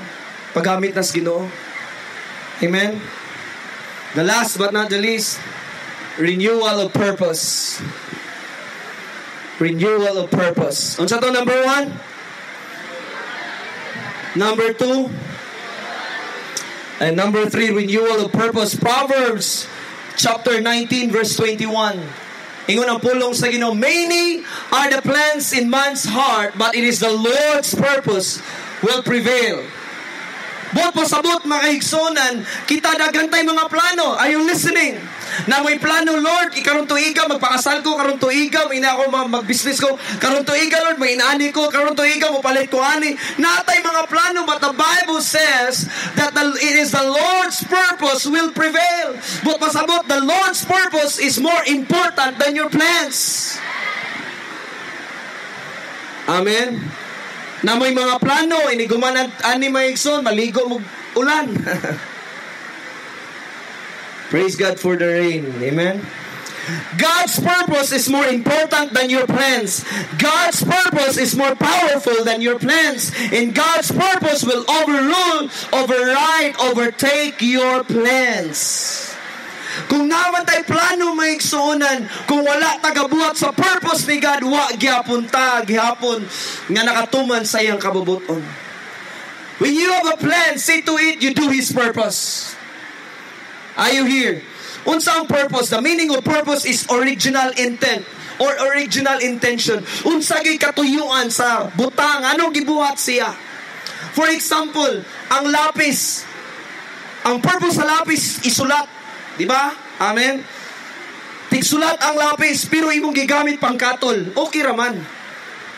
paggamit na sa Ginoo. Amen? The last but not the least, renewal of purpose. Renewal of purpose. Unsa to number 1? Number 2? And number 3, renewal of purpose. Proverbs chapter 19 verse 21. Ingon ang pulong sa Ginoo, many are the plans in man's heart, but it is the Lord's purpose will prevail. Bot pasabot mga higsonan, kita dagantay mga plano. Are you listening? Na may plano, Lord, karon tuiga magpakasal ko, karon tuiga ina ako mag-business ko, karon tuiga Lord, may inaani ko, karon tuiga mo palit ko ani. Natay mga plano, but the Bible says that it is the Lord's purpose will prevail. Bot pasabot, the Lord's purpose is more important than your plans. Amen. Na may mga plano, iniguman ani maigson, maligo mo ulan. Praise God for the rain. Amen. God's purpose is more important than your plans. God's purpose is more powerful than your plans. And God's purpose will overrule, override, overtake your plans. Kung naman tayo plano may igsuunan, kung wala tagabuhat sa purpose ni God, wa gihapon nga nakatuman sa iyang kabubuton. When you have a plan, see to it you do His purpose. Are you here? Unsa ang purpose? The meaning of purpose is original intent or original intention. Unsa gyud katuyuan sa butang, anong gibuhat siya? For example, ang lapis. Ang purpose sa lapis isulat, di ba? Amen. Tigsulat ang lapis pero imong gigamit pang katol. Okay raman.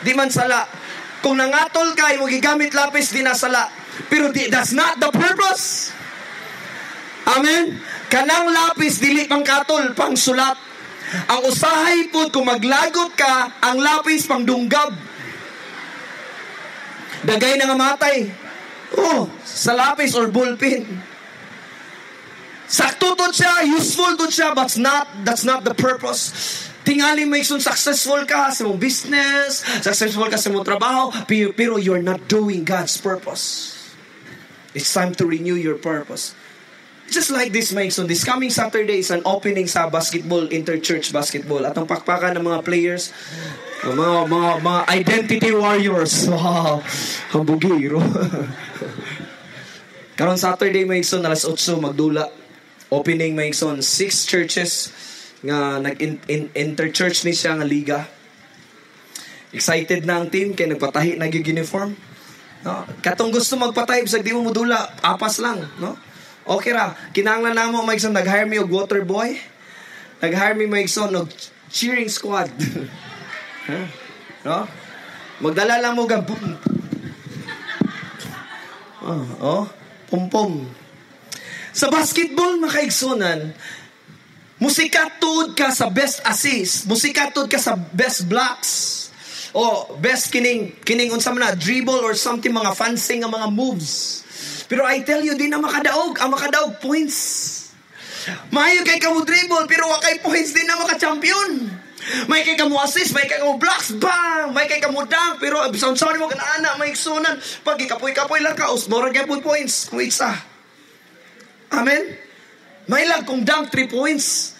Di man sala. Kung nangatol ka, imong gigamit lapis di na sala. Pero that's not the purpose. Amen. Kanang lapis dili pang katol, pang sulat. Ang usahay po kung maglagot ka, ang lapis pang dunggab. Dagay na nga matay. Oh, sa lapis or ballpen. Sakto to siya, useful to siya, but that's not the purpose. Tingali may successful ka sa mong business, successful ka sa mong trabaho, pero you're not doing God's purpose. It's time to renew your purpose. Just like this, Mason, this coming Saturday is an opening sa basketball, interchurch basketball. At ang pakpakan ng mga players, mga identity warriors. Wow, hambugiro. Karon Saturday, Mason, alas 8 magdula. Opening, Mason, 6 churches nga nag-interchurch ni siya nga liga. Excited na ang team kaya nagpatahi nag-uniform. No? Katong gusto magpatahi, bisag di mo mudula, apas lang, no? Okay ra, kinahanglan namo Maigson nag-hire me og water boy. Nag-hire me Maigson og cheering squad. Huh? No? Magdala lang mo gab. Pum-pum. Sa basketball makaigsunan, musikatud ka sa best assist, musikatud ka sa best blocks. O best kining unsa man na dribble or something mga fancy nga mga moves. Pero I tell you, di na makadaog. Ang makadaog, points. Maayo kay kamo dribble, pero wakay points, di na maka-champion. May kay kamo assist, may kay kamo blocks, bang! May kay kamo dunk, pero sound mo kanana, may iksunan. Pag ikapoy-kapoy lang ka, usmora gyapon points, kung isa. Amen? May lang kung dunk, 3 points.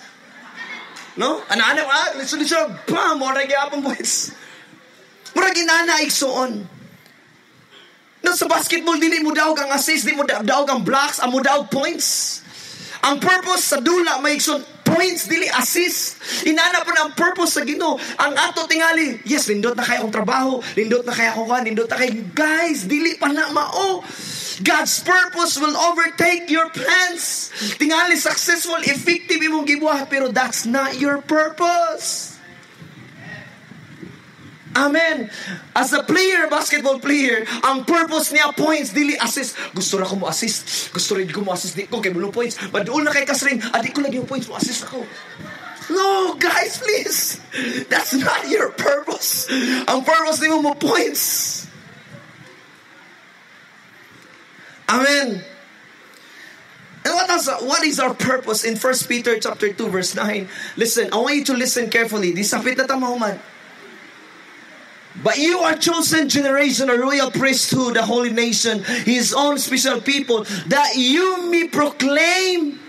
No? Ana-ana, lisod-lisod, bang! Mora gyapon points. Mura ginana, iksuon. No, sa basketball, dili mo daog ang assist, di mo daog ang blocks, ang mo daog points. Ang purpose sa dula, may ikson, points, dili assist. Inana po na ang purpose sa Ginoo. Ang ato tingali, yes, lindot na kayo akong trabaho, lindot na kayo ako lindot na kayo. Guys, dili pa na mao. God's purpose will overtake your plans. Tingali, successful, effective imong gibuhat, pero that's not your purpose. Amen. As a player, basketball player, ang purpose niya points, dili assist. Gusto ra ko mo assist. Gusto rin ko mo assist. Di ko kay bulong points. Maduol na kay kasring. Di ko lagi yung points mo assist ako. No, guys, please. That's not your purpose. Ang purpose niyo mo points. Amen. And what is our purpose in 1 Peter chapter 2 verse 9? Listen, I want you to listen carefully. Di sapit na tamahuman. But you are chosen generation, a royal priesthood, a holy nation, His own special people, that you may proclaim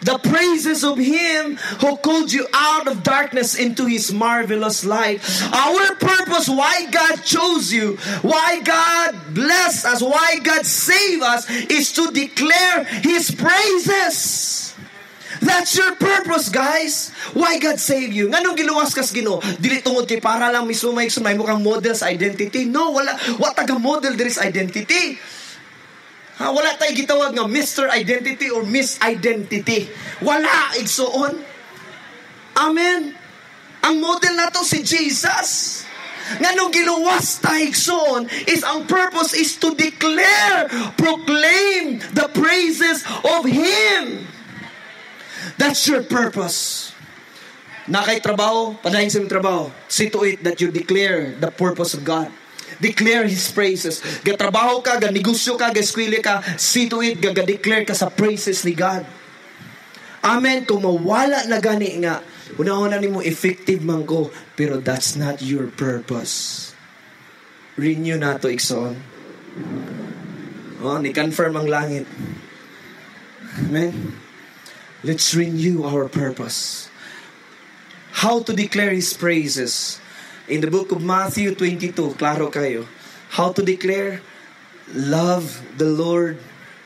the praises of Him who called you out of darkness into His marvelous light. Our purpose, why God chose you, why God blessed us, why God saved us, is to declare His praises. That's your purpose, guys. Why God save you? Nganong giluwas kas Ginoo? Dili tungod kay para lang mismo may mukhang model sa identity. No, wala taga model there is identity. Wala tay gitawag nga Mr. Identity or Miss Identity. Wala igsuon. Amen. Ang model nato si Jesus. Nganong giluwas ta igsuon is ang purpose is to declare, proclaim the praises of Him. That's your purpose. Na kay trabaho, padayon sa imong trabaho. See to it that you declare the purpose of God. Declare His praises. Gatrabaho ka, ganegosyo ka, gaskwili ka, see to it, gaga-declare ka sa praises ni God. Amen. Kung mawala na gani nga, una-una nimo effective man ko, pero that's not your purpose. Renew na to, Ikson. Ni-confirm ang langit. Amen. Let's renew our purpose. How to declare His praises. In the book of Matthew 22, klaro kayo. How to declare? Love the Lord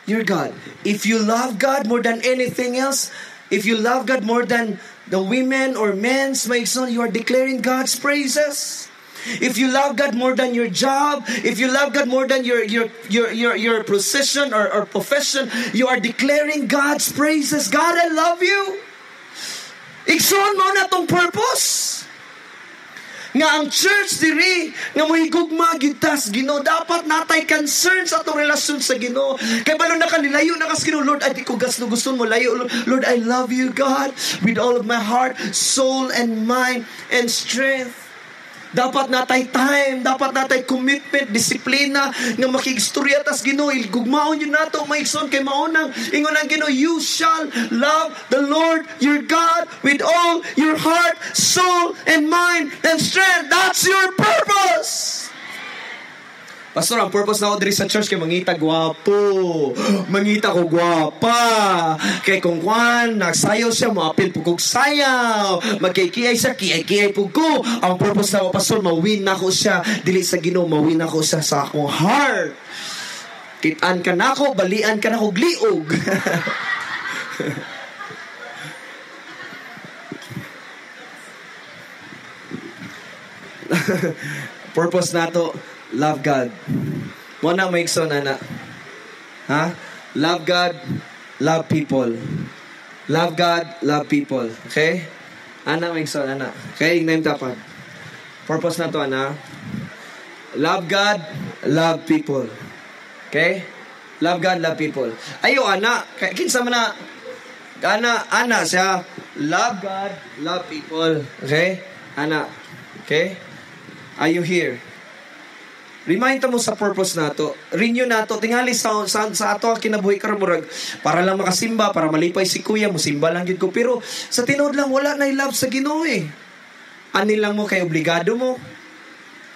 your God. If you love God more than anything else, if you love God more than the women or men's, my son, you are declaring God's praises. If you love God more than your job, if you love God more than your position or profession, you are declaring God's praises. God, I love you. Igsoon mo na tong purpose. Nga ang church diri nga mahigugma gyud tas Ginoo, dapat natay concern sa atong relasyon sa Ginoo. Kay balo na kanilayo na kas Ginoo, Lord, ay di ko gusto mo layo. Lord, I love you, God, with all of my heart, soul and mind and strength. Dapat natay time, dapat natay commitment, disiplina nga makigstorya tas Ginoo. Gugmaon yun nato maigsoon kay maunang ingon ang Ginoo, you shall love the Lord your God with all your heart, soul and mind and strength. That's your purpose. Pastor, ang purpose na ako diri sa church kay mangita gwapo, mangita ko gwapa, kay kung kwan nagsayaw siya, maapil po kong sayaw, magkikiyay siya, kiyay po ko. Ang purpose na ako, Pastor, mawin na ko siya dili sa Ginoo, mawin na ko siya sa akong heart. Kitaan ka na ako, balian ka na ako gliog. Purpose na to, love God. Muna may ikson, ana. Ha? Love God, love people. Love God, love people. Okay? Ana may ikson, ana. Okay? Name tapad. Purpose na to, ana. Love God, love people. Okay? Love God, love people. Ayo, ana. Kinsa man na. Ana siya. Love God, love people. Okay? Ana. Okay? Are you here? Remind mo sa purpose nato. Renew nato. Tingali sa ato kinabuhi karon murag para lang makasimba, para malipay si kuya, musimba lang gid ko. Pero sa tinuod lang wala na love sa Ginoo eh. Ani lang mo kay obligado mo.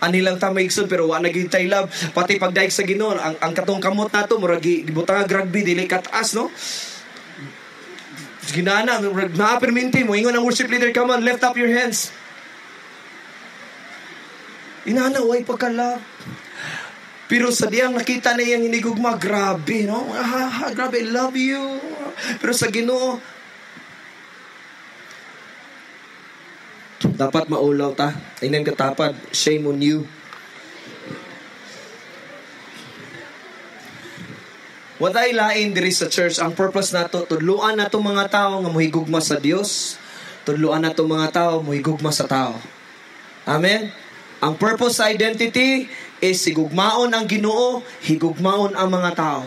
Ani lang ta maigsoon pero wala na gid tay love. Pati pagdaig sa Ginoo, ang katong kamot nato murag gibutang rugby dili kataas, no? Ginana, na perminti mo ingon ang worship leader, come on, lift up your hands. Inana, way pagka-love. Pero sa diyang nakita na yung hinigugma, grabe, no? Grabe, I love you. Pero sa Ginoo, dapat maulaw ta. Inan katapad, shame on you. What ay lain diri sa church, ang purpose nato, tudluan nato mga tao nga mohigugma sa Dios. Tudluan nato mga tao mohigugma sa tao. Amen. Ang purpose sa identity is higugmaon ang Ginoo, higugmaon ang mga tao.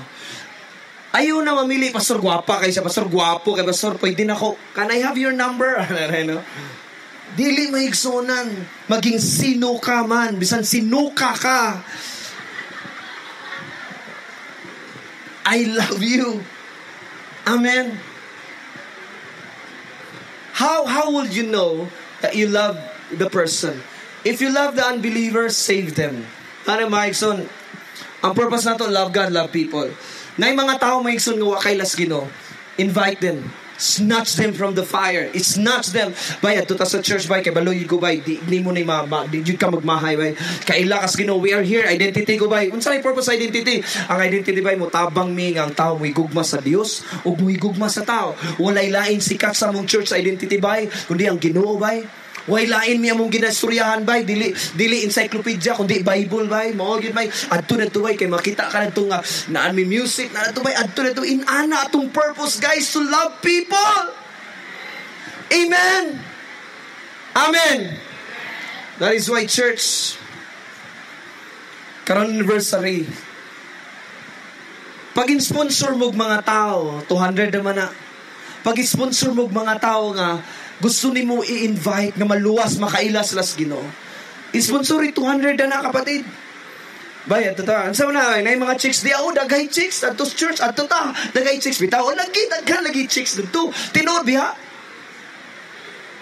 Ayaw na mamili, Pastor gwapa kay sa Pastor gwapo, kay Pastor pwede na ko, can I have your number? No? Dili mahigsonan, maging sino ka man, bisan sinuka ka. I love you. Amen. How would you know that you love the person? If you love the unbeliever, save them. Ano maigsoon? Ang purpose na to, love God, love people. Na yung mga tao maigsoon nga wakay las Ginoo, invite them. Snatch them from the fire. Snatch them. Bay, ato ta sa church, bay, kay baloy ko, bay, di mo na di ka magmahay, bay. Kaila kas Ginoo, we are here, identity ko, bay. Unsa may purpose sa identity? Ang identity, bay, mo tabang mi nga ang tao mo igugma sa Dios o mo igugma sa tao. Walay lain sikat sa mong church identity, bay, kundi ang Ginoo, bay. Way lain mi among ginastoryahan bay, dili encyclopedia kundi Bible bay, mao gyud bay. Adto na to bay kay makita ka nito nga naan mi music na to bay, adto na to inana atong purpose, guys, to love people. Amen. Amen. That is why church karon anniversary, pag sponsor mo mga tao 200 naman na. Pag sponsor mo mga tao nga gusto ni mo i-invite nga maluwas makailas las Ginoo, sponsor 200 na kapatid. Bay, ato ta. Ang sa una, na mga chicks di ako, dagay chicks. Ato church, ato ta. Dagay chicks. Bitaw, lagi chicks dito. Tinood biha.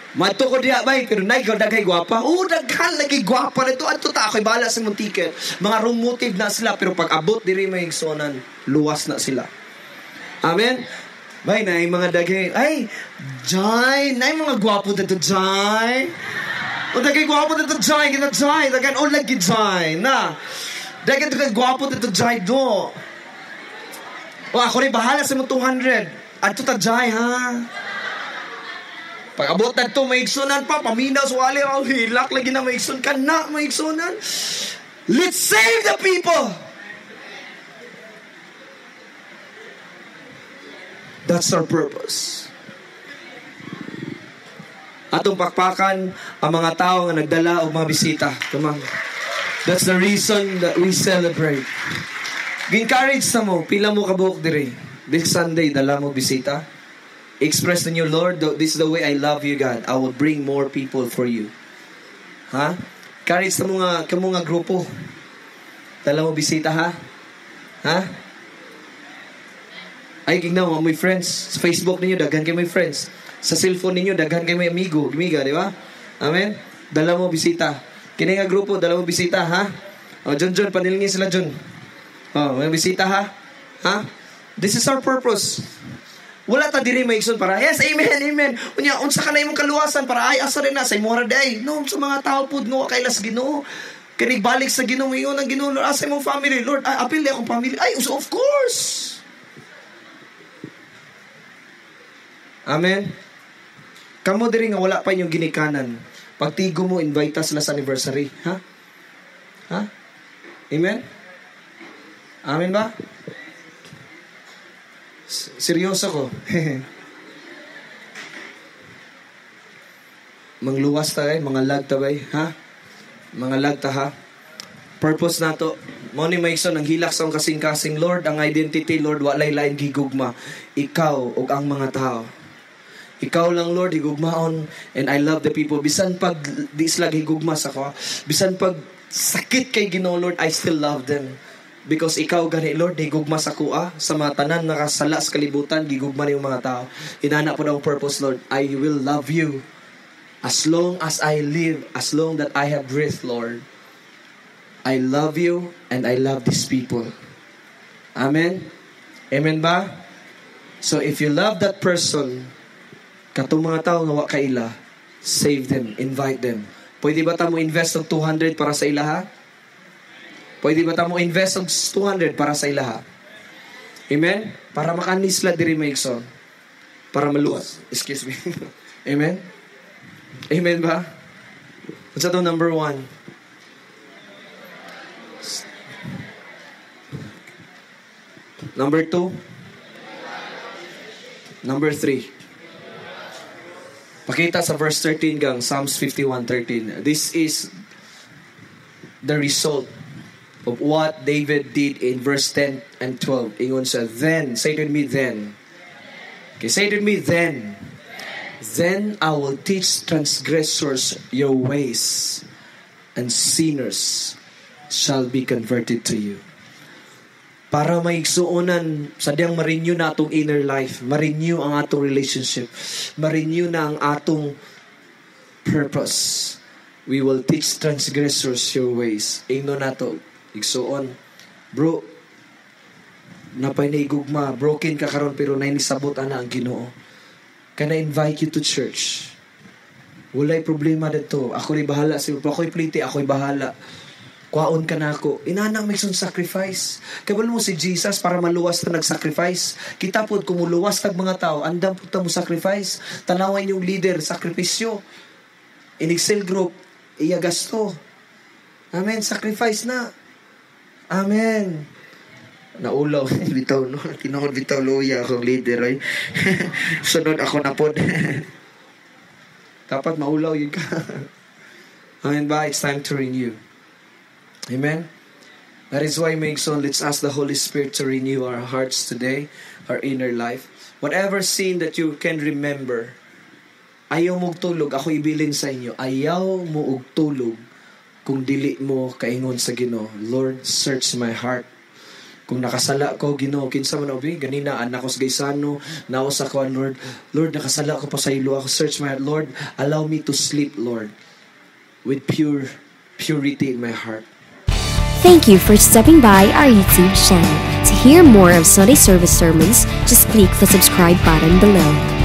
Mato ko diya, bay, pero na ikaw dagay gwapa. Daghan lagi gwapa na ito. Ato ta, ako'y bahala sa mong ticket. Mga wrong motive na sila, pero pag abot, diri may igsonan, luwas na sila. Amen? Bay, na mga dagay. Ay, Jai, na mga gwapo dito, Jai. O dagay gwapo dito, Jai. Gina, Jai. Dagan, lagi, Jai. Na. Dagay dagay gwapo dito, Jai, do. Ako rin bahala sa mong 200. Ato ta, Jai, ha? Pag abot na ito, maigsunan pa, paminaw sa wali, hilak lagi na maigsun ka na, maigsunan. Let's save the people! That's our purpose. Atong pakpakan ang mga tao nga nagdala o mga bisita. Come on. That's the reason that we celebrate. Encourage sa mo, pila mo kabuok diri. This Sunday, dala mo bisita. Express to you, Lord, this is the way I love you, God. I will bring more people for you. Ha? Courage sa mga grupo. Dala mo bisita, ha? Ha? Ay, kignaw, my friends. Sa Facebook ninyo, daghan kayo my friends. Sa cellphone ninyo, daghan kayo may amiga, di ba? Amen? Dala mo bisita. Kini nga grupo, dala mo bisita, ha? John, panilingin sila, John. May bisita, ha? Ha? This is our purpose. Wala ta diri maigsoon para yes, amen. Unya unsa ka na imong kaluwasan para ay asa rin na sa imong day. No, sa mga tao pud no kay las Ginoo. Kani balik sa Ginoo ingon ang Ginoo asa imong family, Lord. Ay apil di akong family. Ay so of course. Amen. Kamo diri nga wala pa inyong ginikanan. Pagtigo mo invite sila sa anniversary, ha? Ha? Amen. Amen ba? Seryoso ko. Mangluwas ta mga lag ta bay, ha? Mga lag ta ha. Purpose nato. Mo ni Mason ang hilak sa kasing-kasing Lord, ang identity Lord walay lain gigugma. Ikaw ug ang mga tao. Ikaw lang Lord higugmaon and I love the people. Bisan pag di sila higugma sa ko, bisan pag sakit kay Ginoo Lord, I still love them. Because ikaw gani Lord higugma sa kuha sa mga tanan nakasala sa kalibutan gigugma ni yung mga tao. Inana po ang purpose Lord. I will love you as long as I live, as long that I have breath Lord. I love you and I love these people. Amen. Amen ba? So if you love that person, katong mga tao nga wa kaila, save them, invite them. Pwede ba ta mo invest og 200 para sa ila ha? Pwede ba ta mo invest og 200 para sa ila ha? Amen? Para makanisla diri maigsoon. Para maluwas. Excuse me. Amen? Amen ba? What's that number 1? Number 2? Number 3? Pakita sa verse 13 gang, Psalms 51:13. This is the result of what David did in verse 10 and 12. Ingon siya, then, say to me then. Okay, say to me then. Then I will teach transgressors your ways, and sinners shall be converted to you. Para maigsuonan, sadyang ma-renew na atong inner life, ma-renew ang atong relationship, ma-renew na ang atong purpose. We will teach transgressors your ways. Ingno na to, igsuon. Bro, napay na igugma, broken ka karon pero nainisabot ana ang Ginoo. Can I invite you to church? Walay problema dito. Ako'y bahala. Ako'y pliti, ako'y bahala. Kuhaon ka na ako. Inanang may son sacrifice. Kabalo mo si Jesus para maluwas na nag-sacrifice. Kita po kumuluwas tag mga tao. Andam po mo sacrifice. Tanawan yung leader, sakripisyo. In Excel group, iya gasto. Amen. Sacrifice na. Amen. Naulaw. Bitaw, no? Tinood bitaw, luya akong leader. Ay. Sunod ako na po. Dapat maulaw yun ka. Amen ba? It's time to renew. Amen? That is why, Megson, let's ask the Holy Spirit to renew our hearts today, our inner life. Whatever sin that you can remember, ayaw mo tulog, ako ibilin sa inyo, ayaw mo tulog kung dili mo kaingon sa Ginoo, Lord, search my heart. Kung nakasala ko, Ginoo, kinsa man obi, ganina anak ko sa gaysano, naos ako, Lord, nakasala ko pa sa ilo ako, search my heart, Lord, allow me to sleep, Lord, with purity in my heart. Thank you for stopping by our YouTube channel. To hear more of Sunday service sermons, just click the subscribe button below.